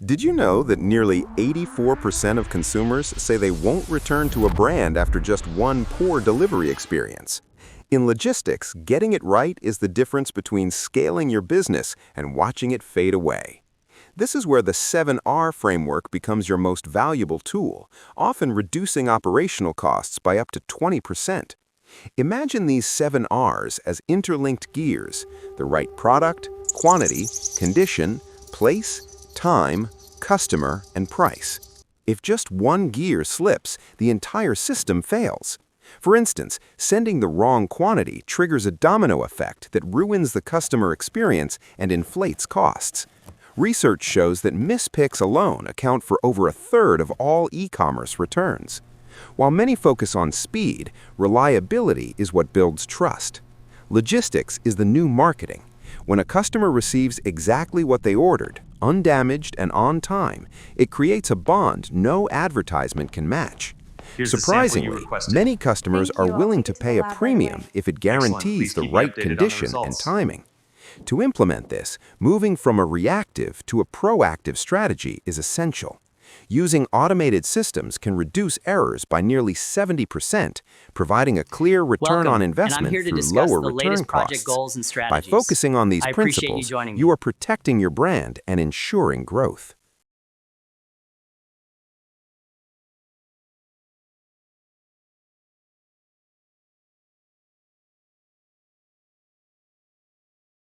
Did you know that nearly 84% of consumers say they won't return to a brand after just one poor delivery experience? In logistics, getting it right is the difference between scaling your business and watching it fade away. This is where the 7R framework becomes your most valuable tool, often reducing operational costs by up to 20%. Imagine these 7Rs as interlinked gears: the right product, quantity, condition, place, time, customer, and price. If just one gear slips, the entire system fails. For instance, sending the wrong quantity triggers a domino effect that ruins the customer experience and inflates costs. Research shows that mispicks alone account for over a third of all e-commerce returns. While many focus on speed, reliability is what builds trust. Logistics is the new marketing. When a customer receives exactly what they ordered, undamaged and on time, it creates a bond no advertisement can match. Here's the sample you Surprisingly, requested. many customers Thank are you. I'll willing need to to pay a elaborate. premium if it guarantees Please the keep me right updated on the condition and results. timing. To implement this, moving from a reactive to a proactive strategy is essential. Using automated systems can reduce errors by nearly 70%, providing a clear return Welcome, on and I'm investment here to through discuss lower the return latest project costs. goals and By strategies. focusing on these I appreciate you principles, joining me. you are protecting your brand and ensuring growth.